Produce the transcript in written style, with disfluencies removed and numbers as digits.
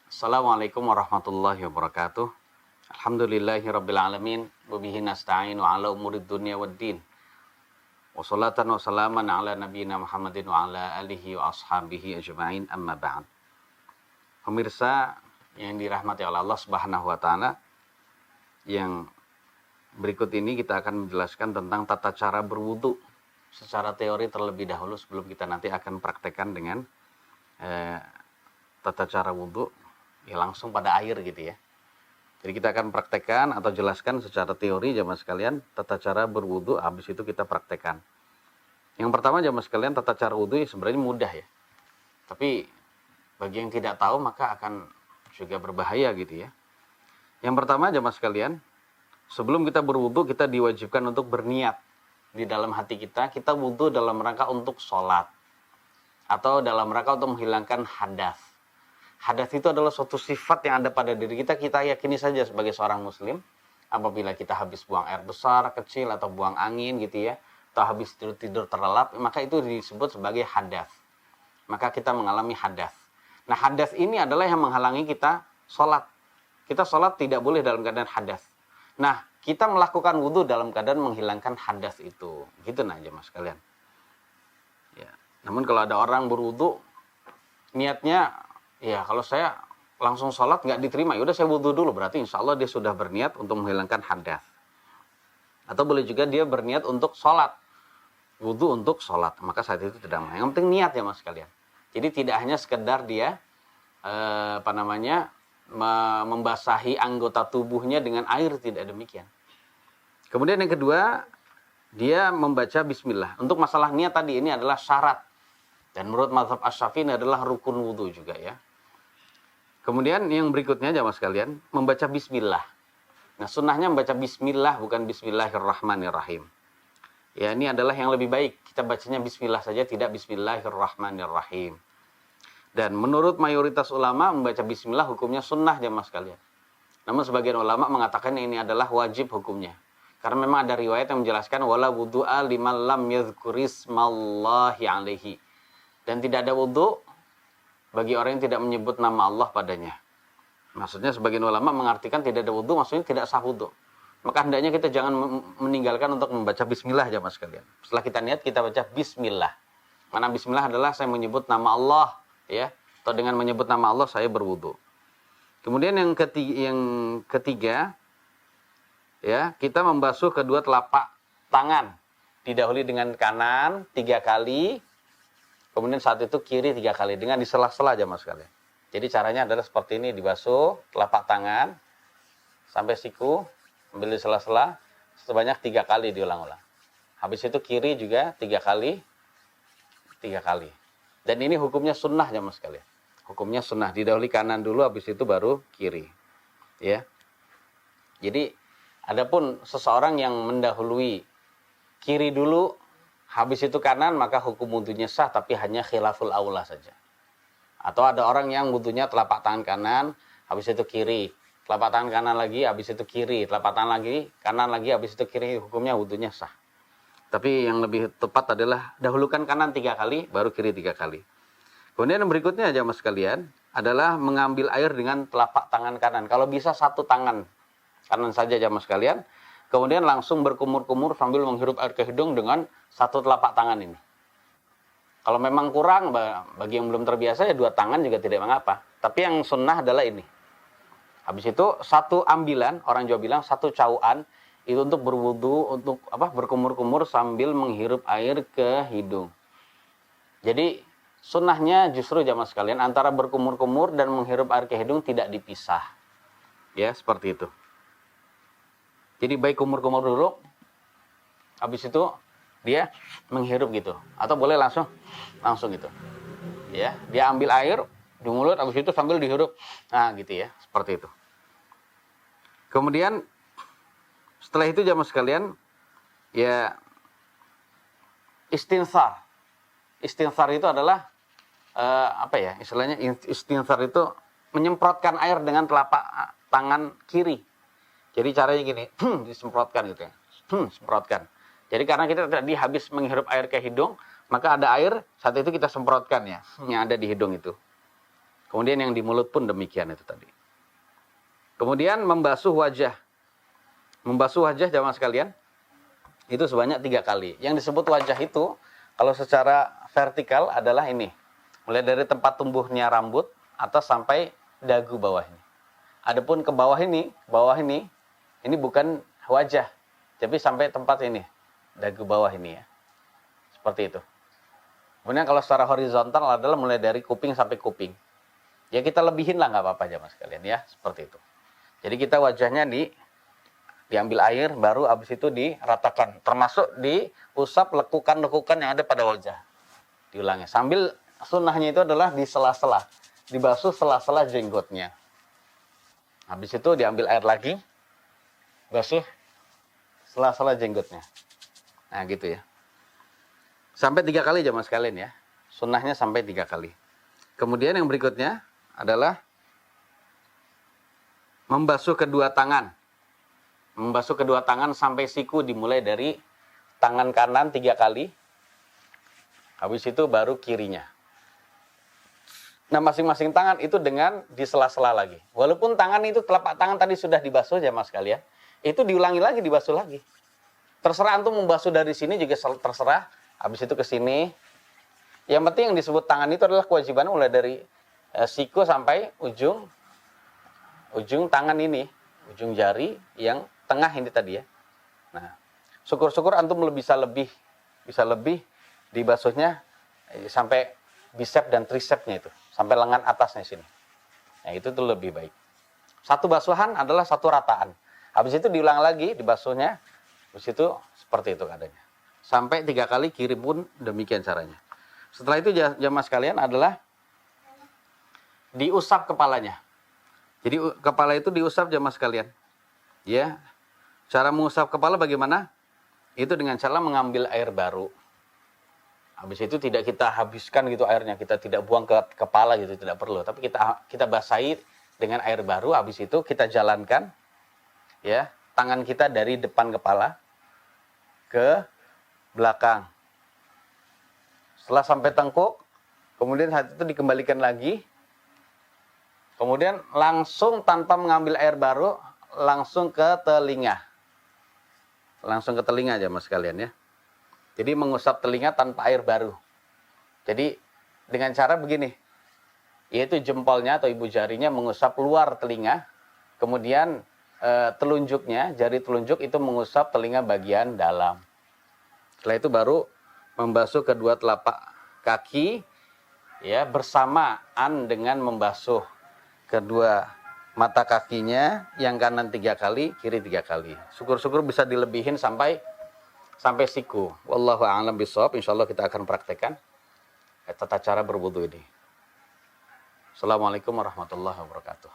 Assalamualaikum warahmatullahi wabarakatuh. Alhamdulillahirrabbilalamin. Wabihi nasta'inu ala umurid dunia waddin. Wassalatan wassalaman ala nabiyina Muhammadin wa ala alihi wa ashabihi ajma'in, amma ba'd. Pemirsa yang dirahmati oleh Allah Subhanahu wa taala, yang berikut ini kita akan menjelaskan tentang tata cara berwudu secara teori terlebih dahulu sebelum kita nanti akan praktekkan dengan tata cara wudu ya langsung pada air gitu ya. Jadi kita akan praktekkan atau jelaskan secara teori jamaah sekalian tata cara berwudu, habis itu kita praktekkan. Yang pertama jamaah sekalian, tata cara wudu sebenarnya mudah ya. Tapi bagi yang tidak tahu maka akan juga berbahaya gitu ya. Yang pertama jamaah sekalian, sebelum kita berwudu kita diwajibkan untuk berniat di dalam hati kita wudu dalam rangka untuk sholat atau dalam rangka untuk menghilangkan hadas. Hadas itu adalah suatu sifat yang ada pada diri kita, kita yakini saja sebagai seorang muslim. Apabila kita habis buang air besar, kecil, atau buang angin gitu ya, atau habis tidur terlelap, maka itu disebut sebagai hadas. Maka kita mengalami hadas. Nah, hadas ini adalah yang menghalangi kita sholat. Kita sholat tidak boleh dalam keadaan hadas. Nah, kita melakukan wudhu dalam keadaan menghilangkan hadas itu. Gitu nah jemaah sekalian. Ya. Namun kalau ada orang berwudhu, niatnya ya kalau saya langsung sholat nggak diterima, yaudah saya wudhu dulu, berarti insya Allah dia sudah berniat untuk menghilangkan hadas. Atau boleh juga dia berniat untuk sholat, wudhu untuk sholat, maka saat itu tidak masalah. Yang penting niat ya mas sekalian. Jadi tidak hanya sekedar dia membasahi anggota tubuhnya dengan air, tidak demikian. Kemudian yang kedua, dia membaca bismillah. Untuk masalah niat tadi ini adalah syarat. Dan menurut mazhab Asy-Syafi'i ini adalah rukun wudhu juga ya. Kemudian yang berikutnya jamaah sekalian, membaca bismillah. Nah, sunnahnya membaca bismillah bukan bismillahirrahmanirrahim. Ya, ini adalah yang lebih baik. Kita bacanya bismillah saja, tidak bismillahirrahmanirrahim. Dan menurut mayoritas ulama membaca bismillah hukumnya sunnah jamaah sekalian. Namun sebagian ulama mengatakan ini adalah wajib hukumnya. Karena memang ada riwayat yang menjelaskan wala wudu'a liman lam yadhkurismallahi alaihi. Dan tidak ada wudu bagi orang yang tidak menyebut nama Allah padanya. Maksudnya sebagian ulama mengartikan tidak ada wudu, maksudnya tidak sah wudu. Maka hendaknya kita jangan meninggalkan untuk membaca bismillah jamaah sekalian. Setelah kita niat kita baca bismillah. Mana bismillah adalah saya menyebut nama Allah ya, atau dengan menyebut nama Allah saya berwudu. Kemudian yang ketiga ya, kita membasuh kedua telapak tangan. Didahului dengan kanan 3 kali. Kemudian saat itu kiri 3 kali dengan disela-sela aja mas sekalian. Jadi caranya adalah seperti ini, dibasuh telapak tangan sampai siku, ambil di sela-sela sebanyak 3 kali diulang-ulang. Habis itu kiri juga 3 kali. Dan ini hukumnya sunnah aja mas sekalian. Hukumnya sunnah, didahului kanan dulu, habis itu baru kiri. Ya. Jadi adapun seseorang yang mendahului kiri dulu, habis itu kanan, maka hukum wudunya sah, tapi hanya khilaful aula saja. Atau ada orang yang wudunya telapak tangan kanan, habis itu kiri. Telapak tangan kanan lagi, habis itu kiri. Telapak tangan lagi, kanan lagi, habis itu kiri. Hukumnya wudunya sah. Tapi yang lebih tepat adalah dahulukan kanan 3 kali, baru kiri 3 kali. Kemudian yang berikutnya aja mas sekalian, adalah mengambil air dengan telapak tangan kanan. Kalau bisa 1 tangan kanan saja aja mas sekalian. Kemudian langsung berkumur-kumur sambil menghirup air ke hidung dengan 1 telapak tangan ini. Kalau memang kurang, bagi yang belum terbiasa ya 2 tangan juga tidak mengapa. Tapi yang sunnah adalah ini. Habis itu 1 ambilan, orang Jawa bilang 1 cauan, itu untuk berwudu, untuk berkumur-kumur sambil menghirup air ke hidung. Jadi sunnahnya justru jamaah sekalian, antara berkumur-kumur dan menghirup air ke hidung tidak dipisah. Ya, seperti itu. Jadi baik kumur-kumur dulu, habis itu dia menghirup gitu, atau boleh langsung gitu. Ya, dia ambil air di mulut, habis itu sambil dihirup, nah gitu ya, seperti itu. Kemudian setelah itu jamaah sekalian, ya istinsar. Istinsar itu adalah istilahnya istinsar itu menyemprotkan air dengan telapak tangan kiri. Jadi caranya gini, disemprotkan gitu ya. Semprotkan. Jadi karena kita tadi habis menghirup air ke hidung, maka ada air, saat itu kita semprotkan ya, yang ada di hidung itu. Kemudian yang di mulut pun demikian itu tadi. Kemudian membasuh wajah. Membasuh wajah jamaah sekalian, itu sebanyak 3 kali. Yang disebut wajah itu, kalau secara vertikal adalah ini. Mulai dari tempat tumbuhnya rambut, atas sampai dagu bawah ini. Adapun ke bawah ini bukan wajah. Tapi sampai tempat ini, dagu bawah ini ya. Seperti itu. Kemudian kalau secara horizontal adalah mulai dari kuping sampai kuping. Ya kita lebihin lah, nggak apa-apa jamaah sekalian ya, seperti itu. Jadi kita wajahnya diambil air, baru habis itu diratakan. Termasuk diusap lekukan-lekukan yang ada pada wajah. Diulangi. Sambil sunnahnya itu adalah di sela-sela. Dibasuh sela-sela jenggotnya. Habis itu diambil air lagi. Basuh sela-sela jenggotnya. Nah gitu ya. Sampai 3 kali jamaah sekalian ya. Sunnahnya sampai 3 kali. Kemudian yang berikutnya adalah membasuh kedua tangan. Membasuh kedua tangan sampai siku, dimulai dari tangan kanan 3 kali. Habis itu baru kirinya. Nah masing-masing tangan itu dengan di sela-sela lagi. Walaupun tangan itu, telapak tangan tadi sudah dibasuh jamaah sekalian, itu diulangi lagi, dibasuh lagi. Terserah antum membasuh dari sini juga terserah. Habis itu ke sini. Yang penting yang disebut tangan itu adalah kewajiban mulai dari siku sampai ujung tangan ini, ujung jari yang tengah ini tadi ya. Nah, syukur-syukur antum bisa lebih dibasuhnya sampai bicep dan tricepnya itu, sampai lengan atasnya sini. Nah, itu tuh lebih baik. Satu basuhan adalah satu rataan. Habis itu diulang lagi dibasuhnya. Habis itu seperti itu keadaannya. Sampai 3 kali, kiri pun demikian caranya. Setelah itu jamaah sekalian adalah diusap kepalanya. Jadi kepala itu diusap jamaah sekalian. Ya. Cara mengusap kepala bagaimana? Itu dengan cara mengambil air baru. Habis itu tidak kita habiskan gitu airnya, kita tidak buang ke kepala gitu, tidak perlu. Tapi kita basahi dengan air baru. Habis itu kita jalankan ya, tangan kita dari depan kepala ke belakang. Setelah sampai tengkuk, kemudian saat itu dikembalikan lagi. Kemudian langsung tanpa mengambil air baru, langsung ke telinga. Langsung ke telinga aja mas kalian ya. Jadi mengusap telinga tanpa air baru. Jadi dengan cara begini. Yaitu jempolnya atau ibu jarinya mengusap luar telinga. Kemudian telunjuknya, jari telunjuk itu mengusap telinga bagian dalam. Setelah itu baru membasuh kedua telapak kaki ya, bersamaan dengan membasuh kedua mata kakinya, yang kanan 3 kali, kiri 3 kali. Syukur-syukur bisa dilebihin sampai siku. Wallahu a'lam bishawab. Insyaallah kita akan praktekkan tata cara berwudu ini. Assalamualaikum warahmatullahi wabarakatuh.